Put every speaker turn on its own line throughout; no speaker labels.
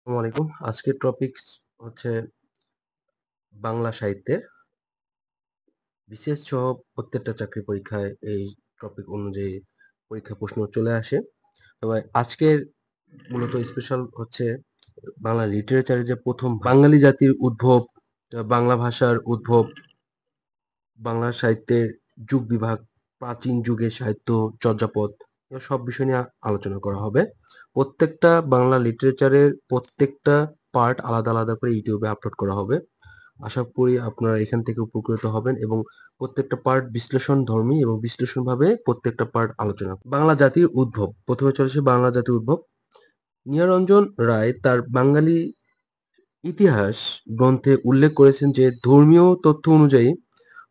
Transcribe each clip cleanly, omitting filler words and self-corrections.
আসসালামু আলাইকুম। আজকের টপিক হচ্ছে বাংলা সাহিত্যের বিশেষ সহ প্রত্যেকটা চাকরি পরীক্ষায় এই টপিক অনুযায়ী পরীক্ষা প্রশ্ন চলে আসে। তবে আজকের মূলত স্পেশাল হচ্ছে বাংলা লিটারেচারে যে প্রথম বাঙালি জাতির উদ্ভব, বাংলা ভাষার উদ্ভব, বাংলা সাহিত্যের যুগ বিভাগ, প্রাচীন যুগের সাহিত্য চর্যাপদ, এগুলো সব বিষয় নিয়ে আলোচনা করা হবে। প্রত্যেকটা বাংলা লিটারেচারের প্রত্যেকটা পার্ট আলাদা আলাদা করে ইউটিউবে আপলোড করা হবে। আশা করি আপনারা এখান থেকে উপকৃত হবেন এবং প্রত্যেকটা পার্ট বিশ্লেষণ ধর্মী এবং বিশ্লেষণভাবে প্রত্যেকটা পার্ট আলোচনা। বাংলা জাতির উদ্ভব, প্রথমে চলেছে বাংলা জাতির উদ্ভব। নিহারঞ্জন রায় তার বাঙালি ইতিহাস গ্রন্থে উল্লেখ করেছেন যে ধর্মীয় তথ্য অনুযায়ী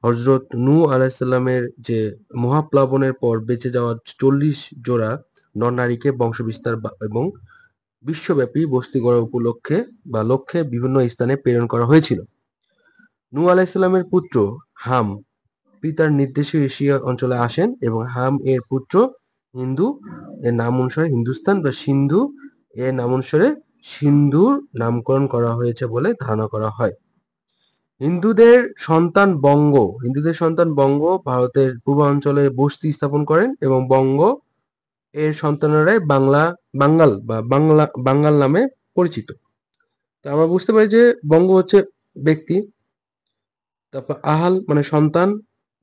হযরত নূহ আলাইহিসসালামের যে মহাপ্লাবনের পর বেঁচে যাওয়া ৪০ জোড়া নর-নারীকে বংশবিস্তার এবং বিশ্বব্যাপী বসতি গড়ার উপলক্ষে বা লক্ষ্যে বিভিন্ন স্থানে প্রেরণ করা হয়েছিল। নূহ আলাইহিসসালামের পুত্র হাম পিতার নির্দেশে এশিয়া অঞ্চলে আসেন এবং হাম এর পুত্র হিন্দু এর নাম অনুসারে হিন্দুস্তান বা সিন্ধু এর নাম অনুসারে সিন্ধুর নামকরণ করা হয়েছে বলে ধারণা করা হয়। হিন্দুদের সন্তান বঙ্গ ভারতের পূর্বাঞ্চলে বসতি স্থাপন করেন এবং বঙ্গ এর সন্তানেরাই বাঙ্গাল নামে পরিচিত। তো আমরা বুঝতে পারি যে বঙ্গ হচ্ছে ব্যক্তি, তারপর আহাল মানে সন্তান,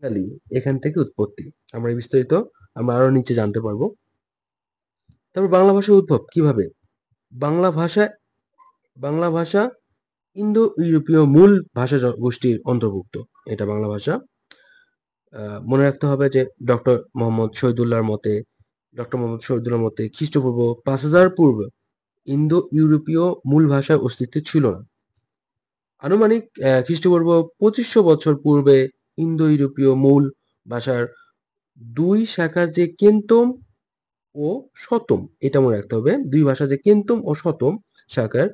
বাঙালি এখান থেকে উৎপত্তি। আমরা এই বিস্তারিত আমরা আরো নিচে জানতে পারবো। তারপর বাংলা ভাষার উদ্ভব কিভাবে? বাংলা ভাষা বাংলা ভাষা ইন্দো ইউরোপীয় মূল ভাষা গোষ্ঠীর অন্তর্ভুক্ত। এটা বাংলা ভাষা। মনে রাখতে হবে যে ডক্টর মোহাম্মদ শহীদুল্লাহর মতে খ্রিস্টপূর্ব ৫,০০০ পূর্বে ইন্দো ইউরোপীয় মূল ভাষার অস্তিত্ব ছিল না। আনুমানিক খ্রিস্টপূর্ব ২৫০০ বছর পূর্বে ইন্দো ইউরোপীয় মূল ভাষার ২ শাখার যে কেন্তম ও শতম, এটা মনে রাখতে হবে। ২ ভাষার যে কেন্তম ও শতম শাখার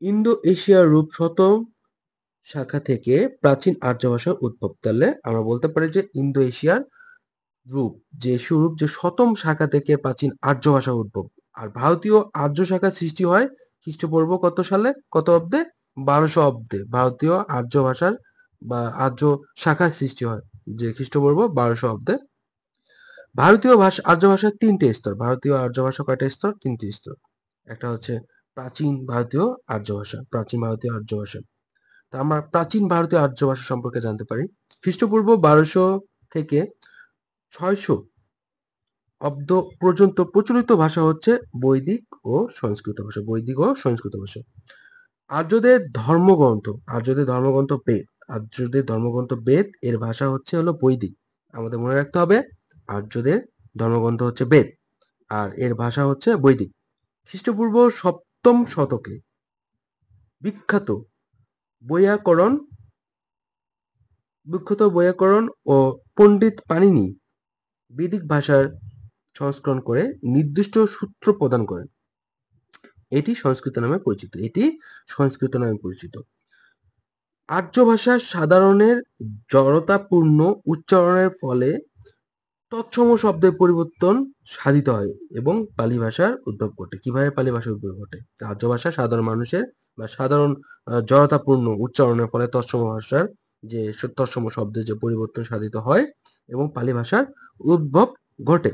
ইন্দো এশিয়ার রূপ শতম শাখা থেকে প্রাচীন আর্য ভাষার উদ্ভব। তাহলে আমরা বলতে পারি যে ইন্দো এশিয়ার রূপ যে স্বরূপ যে শতম শাখা থেকে প্রাচীন আর্য ভাষার উদ্ভব। আর ভারতীয় আর্য শাখার সৃষ্টি হয় খ্রিস্টপূর্ব কত সালে, কত অব্দে? ১২০০ অব্দে ভারতীয় আর্য ভাষার বা আর্য শাখার সৃষ্টি হয় যে খ্রিস্টপূর্ব ১২০০ অব্দে। ভারতীয় ভাষা আর্য ভাষার ৩টে স্তর। ভারতীয় আর্য ভাষা কয়টা স্তর? ৩টে স্তর। একটা হচ্ছে প্রাচীন ভারতীয় আর্য ভাষা, প্রাচীন ভারতীয় আর্য ভাষা। তা আমরা প্রাচীন ভারতীয় আর্য ভাষা সম্পর্কে জানতে পারি। খ্রিস্টপূর্ব ১২০০ থেকে ৬০০ অব্দ পর্যন্ত প্রচলিত ভাষা হচ্ছে বৈদিক ও সংস্কৃত ভাষা। বৈদিক ও সংস্কৃত ভাষা। আর্যদের ধর্মগ্রন্থ বেদ। আর্যদের ধর্মগ্রন্থ বেদ এর ভাষা হলো বৈদিক। আমাদের মনে রাখতে হবে আর্যদের ধর্মগ্রন্থ হচ্ছে বেদ আর এর ভাষা হচ্ছে বৈদিক। খ্রিস্টপূর্ব ৭ম শতকে বিখ্যাত বৈয়াকরণ ও পণ্ডিত পাণিনি বৈদিক ভাষার সংস্করণ করে নির্দিষ্ট সূত্র প্রদান করেন। এটি সংস্কৃত নামে পরিচিত। আর্য ভাষা সাধারণের জড়তাপূর্ণ উচ্চারণের ফলে তৎসম শব্দের পরিবর্তন সাধিত হয় এবং পালি ভাষার উদ্ভব ঘটে। কিভাবে পালি ভাষার উদ্ভব ঘটে? আর্য ভাষা সাধারণ মানুষের বা সাধারণ জড়তাপূর্ণ উচ্চারণের ফলে তৎসম শব্দের যে পরিবর্তন সাধিত হয় এবং পালি ভাষার উদ্ভব ঘটে।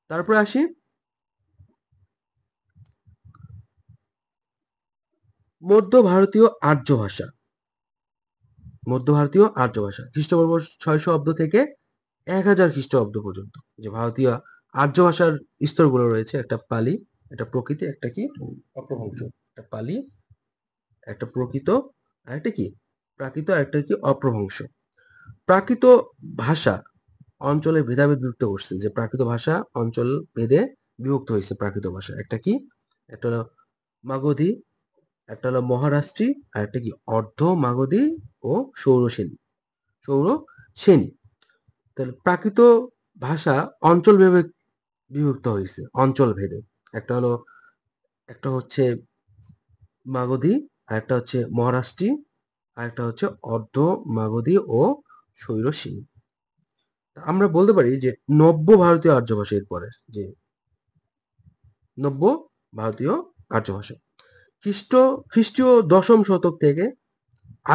তারপরে আসি মধ্য ভারতীয় আর্য ভাষা। খ্রিস্টপূর্ব ৬০০ অব্দ থেকে ১,০০০ খ্রিস্টাব্দ পর্যন্ত যে ভারতীয় আর্য ভাষার স্তরগুলো রয়েছে, একটা পালি, একটা প্রকৃতি, একটা কি অপ্রভ্রংশ। একটা পালি, একটা প্রকৃত, আর একটা কি প্রাকৃত, আর একটা কি অপ্রভ্রংশ। প্রাকৃত ভাষা অঞ্চলে ভেদাভেদ বিভক্ত করছে, যে প্রাকৃত ভাষা অঞ্চল ভেদে বিভক্ত হয়েছে। প্রাকৃত ভাষা একটা কি, একটা হলো মাগধী, একটা হলো মহারাষ্ট্রী, আর একটা কি অর্ধ মাগধী ও সৌরসেনী। তাহলে প্রাকৃত ভাষা অঞ্চল ভেদে বিভক্ত হয়েছে, অঞ্চল ভেদে। একটা হচ্ছে মাগধী, আর একটা হচ্ছে মহারাষ্ট্রী, আর একটা হচ্ছে অর্ধ মাগধী ও সৌরসেনী। আমরা বলতে পারি যে নব্য ভারতীয় আর্য ভাষা এরপরে যে নব্য ভারতীয় আর্য ভাষা। খ্রিস্টীয় দশম শতক থেকে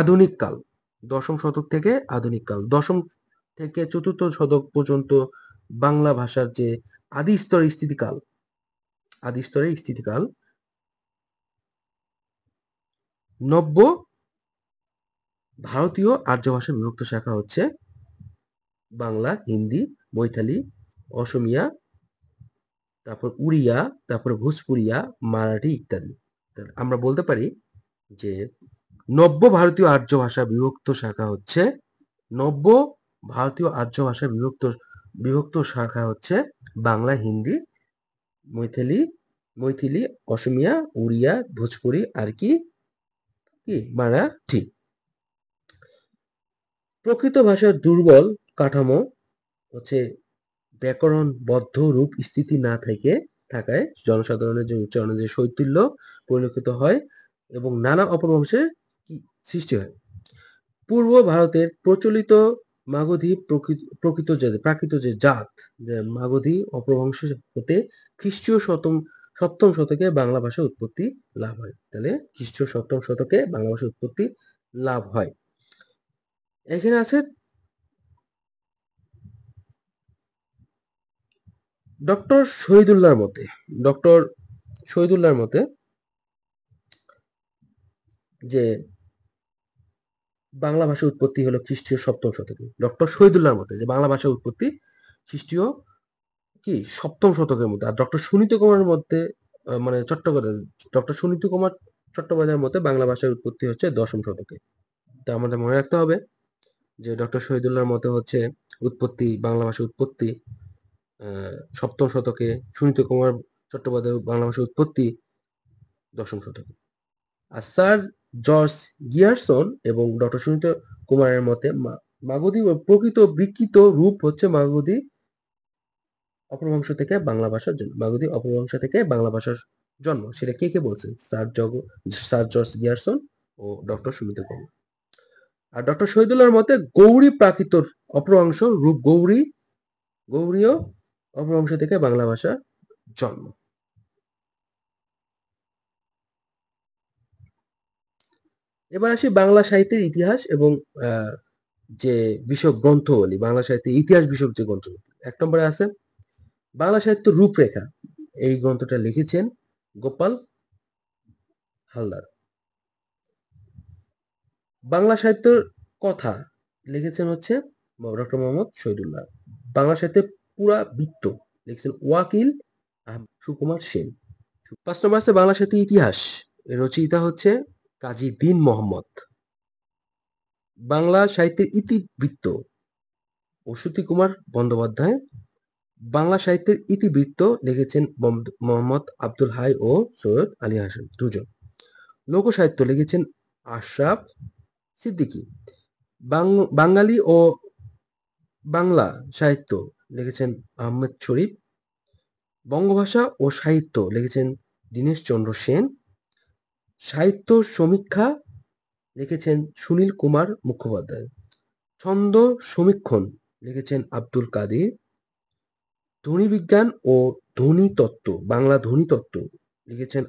আধুনিক কাল, দশম থেকে চতুর্থ শতক পর্যন্ত বাংলা ভাষার যে আদি স্তরের স্থিতিকাল নব্য ভারতীয় আর্য ভাষা বিভক্ত শাখা হচ্ছে বাংলা, হিন্দি, মৈথালি, অসমিয়া, তারপর উড়িয়া, তারপর ভোজপুরিয়া, মারাঠি ইত্যাদি। আমরা বলতে পারি যে নব্য ভারতীয় আর্য ভাষা বিভক্ত শাখা হচ্ছে নব্য ভারতীয় আর্য ভাষা বিভক্ত শাখা হচ্ছে বাংলা, হিন্দি, মৈথিলি, অসমিয়া, উড়িয়া, ভোজপুরি আর কি মারাঠি। প্রকৃত ভাষার দুর্বল কাঠামো হচ্ছে ব্যাকরণবদ্ধ রূপ স্থিতি না থাকায় জনসাধারণের যে উচ্চারণে যে শৈথিল্য পরিলক্ষিত হয় এবং নানা অপভ্রংশের সৃষ্টি হয়। পূর্ব ভারতের প্রচলিত মাগধী প্রাকৃত যে জাত, যে মাগধী অপভ্রংশ হতে খ্রিস্টীয় সপ্তম শতকে বাংলা ভাষা উৎপত্তি লাভ হয়। তাহলে খ্রিস্টীয় সপ্তম শতকে বাংলা ভাষা উৎপত্তি লাভ হয়। এখানে আছে ডক্টর শহীদুল্লাহর মতে যে বাংলা ভাষা উৎপত্তি হলো খ্রিস্টীয় সপ্তম শতকে। ডক্টর শহীদুল্লাহর মতে যে বাংলা ভাষা উৎপত্তি খ্রিস্টীয় সপ্তম শতকের মধ্যে। আর ডক্টর সুনীত কুমারের মধ্যে মানে ডক্টর সুনীত কুমার চট্টোপাধ্যায়ের মতে বাংলা ভাষার উৎপত্তি হচ্ছে দশম শতকে। তা আমাদের মনে রাখতে হবে যে ডক্টর শহীদুল্লাহর মতে হচ্ছে বাংলা ভাষার উৎপত্তি সপ্তম শতকে, সুনীত কুমার চট্টোপাধ্যায় বাংলা ভাষার উৎপত্তি দশম শতকে। আর স্যার জর্জ গিয়ারসন এবং ডক্টর সুনীত কুমারের মতে মাগধী প্রকৃত বিকৃত রূপ হচ্ছে মাগধী অপভ্রংশ থেকে বাংলা ভাষার জন্ম। সেটা কে বলছেন? স্যার জর্জ গিয়ারসন ও ডক্টর সুমিত কুমার। আর ডক্টর শহীদুল্লাহর মতে গৌড়ী প্রাকৃত অপভ্রংশ রূপ গৌড়ীয় অপভ্রংশ থেকে বাংলা ভাষা জন্ম। এবার আসি বাংলা সাহিত্যের ইতিহাস এবং যে বিষয়ক গ্রন্থগুলি, বাংলা সাহিত্যের ইতিহাস বিষয়ক যে গ্রন্থগুলি। ১ নম্বরে আছে বাংলা সাহিত্য রূপরেখা। এই গ্রন্থটা লিখেছেন গোপাল হালদার। বাংলা সাহিত্যের কথা লিখেছেন হচ্ছে ডক্টর মোহাম্মদ শহীদুল্লাহ। বাংলা সাহিত্যের পুরা বৃত্ত লিখেছেন ওয়াকিল সুকুমার সেন। ৫ নম্বর আছে বাংলা সাহিত্যের ইতিহাস। রচয়িতা হচ্ছে কাজী দীন মোহাম্মদ। বাংলা সাহিত্যের ইতিবৃত্ত অশ্বতী কুমার বন্দ্যোপাধ্যায়। বাংলা সাহিত্যের ইতিবৃত্ত লিখেছেন মোহাম্মদ আব্দুল হাই ও সৈয়দ আলী হাসান, দুজন। লোক সাহিত্য লিখেছেন আশরাফ সিদ্দিকী। বাঙালি ও বাংলা সাহিত্য লিখেছেন আহমেদ শরীফ। বঙ্গভাষা ও সাহিত্য লিখেছেন দীনেশ চন্দ্র সেন। সাহিত্য সমীক্ষা লিখেছেন সুনীল কুমার মুখোপাধ্যায়। ছন্দ সমীক্ষণ লিখেছেন আব্দুল কাদির। ধ্বনিবিজ্ঞান ও ধ্বনিতত্ত্ব, বাংলা ধ্বনিতত্ত্ব লিখেছেন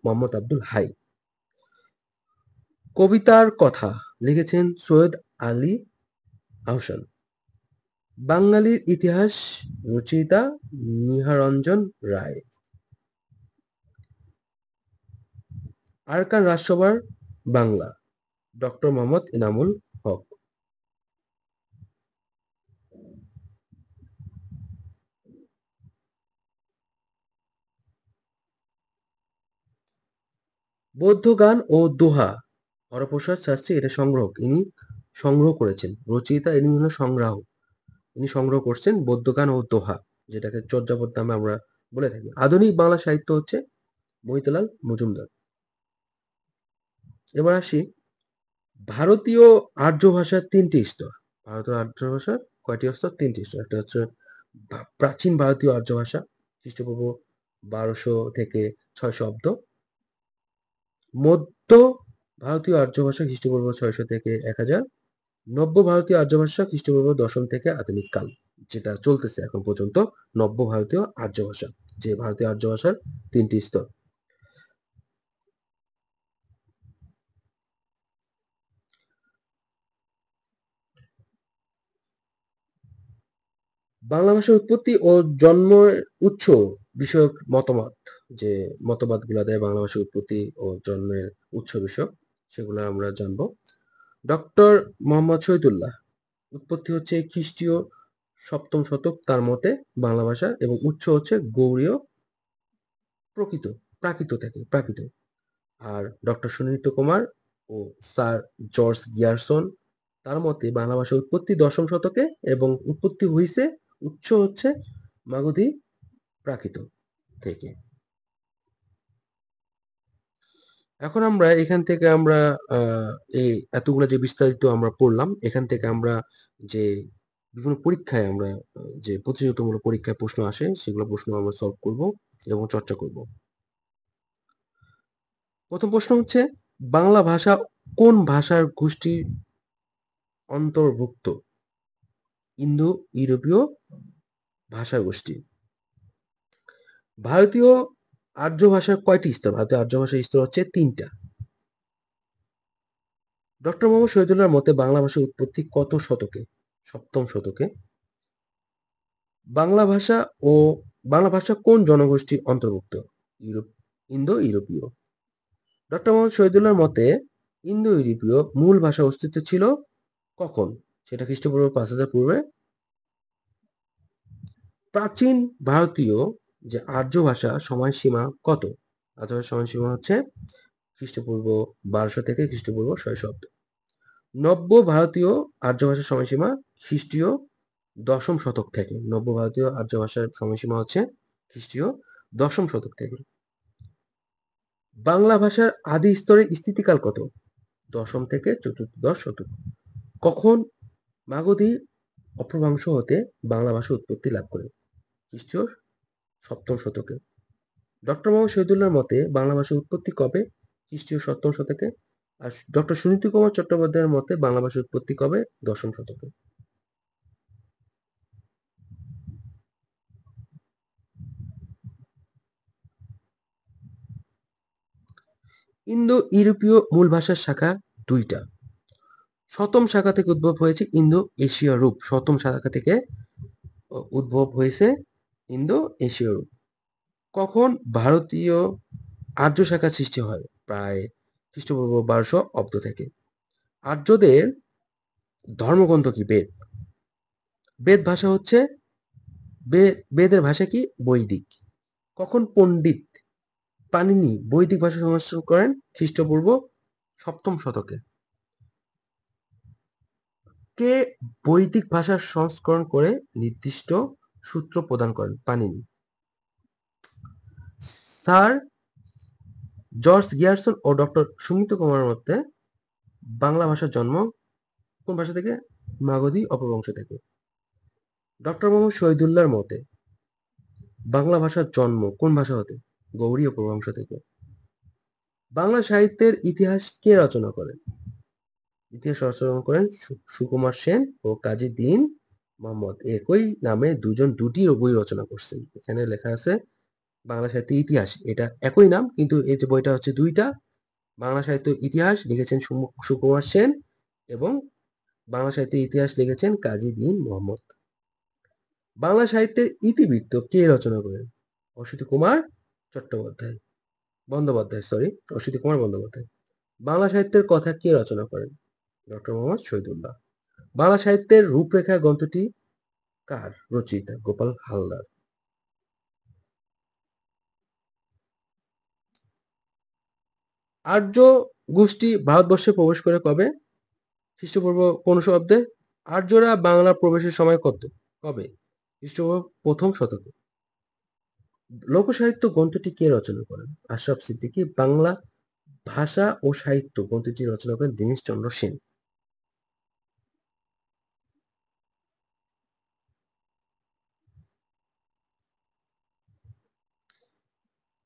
মোহাম্মদ আব্দুল হাই। কবিতার কথা লিখেছেন সৈয়দ আলী আহসান। বাঙালির ইতিহাস রচয়িতা নিহারঞ্জন রায়। আরাকান রাজসভার বাংলা ডক্টর মোহাম্মদ ইনামুল হক। বৌদ্ধ গান ও দোহা হরপ্রসাদ শাস্ত্রী এটা ইনি সংগ্রহ করেছেন। রচয়িতা ইনি হলেন সংগ্রাহক। ইনি সংগ্রহ করছেন বৌদ্ধ গান ও দোহা, যেটাকে চর্যাপদ নামে আমরা বলে থাকি। আধুনিক বাংলা সাহিত্য হচ্ছে মহিতলাল মজুমদার। এবার আসি ভারতীয় আর্য ভাষার ৩টি স্তর। ভারতীয় আর্য ভাষার কয়টি স্তর? ৩টি স্তর। একটা হচ্ছে প্রাচীন ভারতীয় আর্য ভাষা, খ্রিস্টপূর্ব ১২০০ থেকে ৬০০ অব্দ। মধ্য ভারতীয় আর্য ভাষা খ্রিস্টপূর্ব ৬০০ থেকে ১০০০। নব্য ভারতীয় আর্য ভাষা খ্রিস্টপূর্ব ১০ম থেকে আধুনিক কাল। যেটা চলতেছে এখন পর্যন্ত, নব্য ভারতীয় আর্য ভাষা, যে ভারতীয় আর্য ভাষার 3টি স্তর। বাংলা ভাষার উৎপত্তি ও জন্মের উৎস বিষয়ক মতামত, যে মতবাদগুলো দেয় বাংলা ভাষার উৎপত্তি ও জন্মের উৎস বিষয়ক, সেগুলো আমরা জানবো। ডক্টর মোহাম্মদ শহীদুল্লাহ, উৎপত্তি হচ্ছে খ্রিস্টীয় 7ম শতক তার মতে বাংলা ভাষা, এবং উৎস হচ্ছে গৌড়ীয় প্রকৃত প্রাকৃত থেকে প্রাকৃত। আর ডক্টর সুনীত কুমার ও স্যার জর্জ গিয়ারসন, তার মতে বাংলা ভাষার উৎপত্তি 10ম শতকে, এবং উৎপত্তি হইছে, উৎস হচ্ছে মাগধী প্রাকৃত থেকে। এখন আমরা এখান থেকে আমরা এই এতগুলা যে বিস্তারিত আমরা পড়লাম, এখান থেকে আমরা যে বিভিন্ন পরীক্ষায় আমরা যে প্রতিযোগিতামূলক পরীক্ষায় প্রশ্ন আসে, সেগুলো প্রশ্ন আমরা সলভ করব এবং চর্চা করব। প্রথম প্রশ্ন হচ্ছে, বাংলা ভাষা কোন ভাষার গোষ্ঠীর অন্তর্ভুক্ত? ইন্দো ইউরোপীয় ভাষা গোষ্ঠী। ভারতীয় আর্য ভাষার কয়টি স্তর? ভারতীয় আর্য ভাষার স্তর হচ্ছে 3টা। ডক্টর মোহাম্মদ শহীদুল্লাহর মতে বাংলা ভাষার উৎপত্তি কত শতকে? 7ম শতকে। বাংলা ভাষা ও বাংলা ভাষা কোন জনগোষ্ঠীর অন্তর্ভুক্ত? ইউরোপ ইন্দো ইউরোপীয়। ডক্টর মোহাম্মদ শহীদুল্লাহর মতে ইন্দো ইউরোপীয় মূল ভাষা অস্তিত্ব ছিল কখন? সেটা খ্রিস্টপূর্ব 5000 পূর্বে। প্রাচীন ভারতীয় যে আর্য ভাষা সময়সীমা কত? আর্য ভাষার সময়সীমা হচ্ছে খ্রিস্টপূর্ব 1200 থেকে খ্রিস্টপূর্ব 600 অব্দ। নব্য ভারতীয় আর্য ভাষার সময়সীমা খ্রিস্টীয় 10ম শতক থেকে। নব্য ভারতীয় আর্য ভাষার সময়সীমা হচ্ছে খ্রিস্টীয় 10ম শতক থেকে। বাংলা ভাষার আদি স্তরের স্থিতিকাল কত? 10ম থেকে চতুর্দশ শতক। কখন মাগধী অপভ্রংশ হতে বাংলা ভাষা উৎপত্তি লাভ করে? খ্রিস্টীয় 7ম শতকে। ডক্টর মোহাম্মদ শহীদুল্লাহর মতে বাংলা ভাষার উৎপত্তি কবে? খ্রিস্টীয় 7ম শতকে। আর ডক্টর সুনীতি কুমার চট্টোপাধ্যায়ের মতে বাংলা ভাষার উৎপত্তি কবে? 10ম শতকে। ইন্দো ইউরোপীয় মূল ভাষার শাখা 2টা। 7ম শাখা থেকে উদ্ভব হয়েছে ইন্দো এশীয় রূপ। 7ম শাখা থেকে উদ্ভব হয়েছে ইন্দো এশীয় রূপ। কখন ভারতীয় আর্য শাখা সৃষ্টি হয়? প্রায় খ্রিস্টপূর্ব 1200 অব্দ থেকে। আর্যদের ধর্মগ্রন্থ কি? বেদ। বেদ ভাষা হচ্ছে বেদের ভাষা কি? বৈদিক। কখন পণ্ডিত পাণিনি বৈদিক ভাষা সংস্করণ করেন? খ্রিস্টপূর্ব 7ম শতকে। কে বৈদিক ভাষার সংস্করণ করে নির্দিষ্ট সূত্র প্রদান করেন? পাণিনি। স্যার জর্জ গিয়ারসন ও ডক্টর সুমিত কুমারের মতে বাংলা ভাষার জন্ম কোন ভাষা থেকে? মাগধী অপভ্রংশ থেকে। ডক্টর মোহাম্মদ শহীদুল্লাহর মতে বাংলা ভাষার জন্ম কোন ভাষা হতে? গৌড়ী অপভ্রংশ থেকে। বাংলা সাহিত্যের ইতিহাস কে রচনা করেন? ইতিহাস রচনা করেন সুকুমার সেন ও কাজী দীন মোহাম্মদ। একই নামে দুটি বই রচনা করছেন। এখানে লেখা আছে বাংলা সাহিত্যের ইতিহাস, এটা একই নাম, কিন্তু এই যে বইটা হচ্ছে 2টা। বাংলা সাহিত্য ইতিহাস লিখেছেন সুকুমার সেন, এবং বাংলা সাহিত্যের ইতিহাস লিখেছেন কাজী দীন মোহাম্মদ। বাংলা সাহিত্যের ইতিবৃত্ত কে রচনা করেন? অশ্বতী কুমার চট্টোপাধ্যায় বন্দ্যোপাধ্যায়, অশ্বতী কুমার বন্দ্যোপাধ্যায়। বাংলা সাহিত্যের কথা কে রচনা করেন? ডক্টর মোহাম্মদ শহীদুল্লাহ। বাংলা সাহিত্যের রূপরেখা গ্রন্থটি কার রচয়িতা? গোপাল হালদার। আর্য গোষ্ঠী ভারতবর্ষে প্রবেশ করে কবে? খ্রিস্টপূর্ব 1500 অব্দে। আর্যরা বাংলা প্রবেশের সময় কবে? খ্রিস্টপূর্ব 1ম শতকে। লোকসাহিত্য গ্রন্থটি কে রচনা করেন? আশরাফ সিদ্দিকী। বাংলা ভাষা ও সাহিত্য গ্রন্থটি রচনা করেন দীনেশচন্দ্র সেন।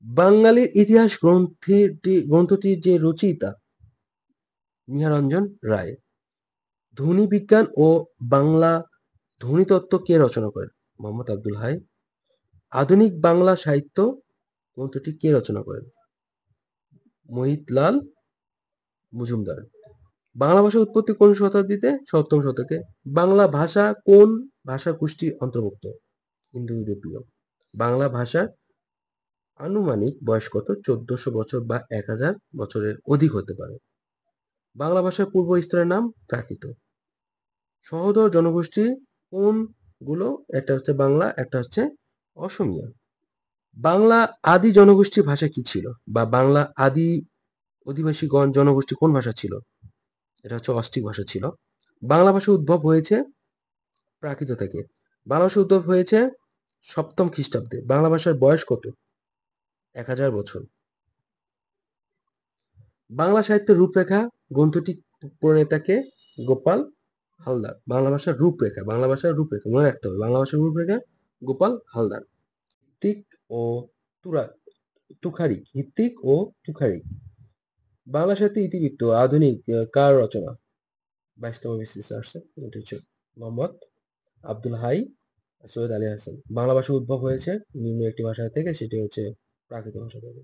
বাঙালির ইতিহাস গ্রন্থটির যে রচয়িতা নিহারঞ্জন রায়। ধ্বনি বিজ্ঞান ও বাংলা ধ্বনিতত্ত্ব কে রচনা করেন? মোহাম্মদ আব্দুল হাই। আধুনিক বাংলা সাহিত্য গ্রন্থটি কে রচনা করেন? মহিতলাল মজুমদার। বাংলা ভাষার উৎপত্তি কোন শতাব্দীতে? 7ম শতকে। বাংলা ভাষা কোন ভাষা গোষ্ঠীর অন্তর্ভুক্ত? ইন্দো ইউরোপীয়। বাংলা ভাষার আনুমানিক বয়স কত? 1400 বছর বা 1000 বছরের অধিক হতে পারে। বাংলা ভাষার পূর্ব স্তরের নাম প্রাকৃত। সহোদর জনগোষ্ঠী কোনগুলো? একটা হচ্ছে বাংলা, একটা হচ্ছে অসমীয়া। বাংলা আদি জনগোষ্ঠীর ভাষা কি ছিল? বা বাংলা আদি অধিবাসীগণ জনগোষ্ঠী কোন ভাষা ছিল? এটা হচ্ছে অস্ট্রিক ভাষা ছিল। বাংলা ভাষার উদ্ভব হয়েছে প্রাকৃত থেকে। বাংলা ভাষার উদ্ভব হয়েছে 7ম খ্রিস্টাব্দে। বাংলা ভাষার বয়স কত? 1000 বছর। বাংলা সাহিত্যের রূপরেখা গ্রন্থটি প্রণেতা কে? গোপাল হালদার। বাংলা ভাষার রূপরেখা, বাংলা ভাষার রূপরেখা মনে রাখতে হবে। বাংলা ভাষার রূপরেখা গোপাল হালদার। হিত্তিক ও তুখারিক। হিত্তিক ও তুখারিক। বাংলা সাহিত্যের ইতিবৃত্ত আধুনিক কার রচনা? 22তম বিসিএস আসছে। এটা হচ্ছে মোহাম্মদ আব্দুল হাই, সৈয়দ আলী হাসান। বাংলা ভাষার উদ্ভব হয়েছে নিম্ন একটি ভাষা থেকে, সেটি হচ্ছে প্রাকৃত ভাষা থেকে।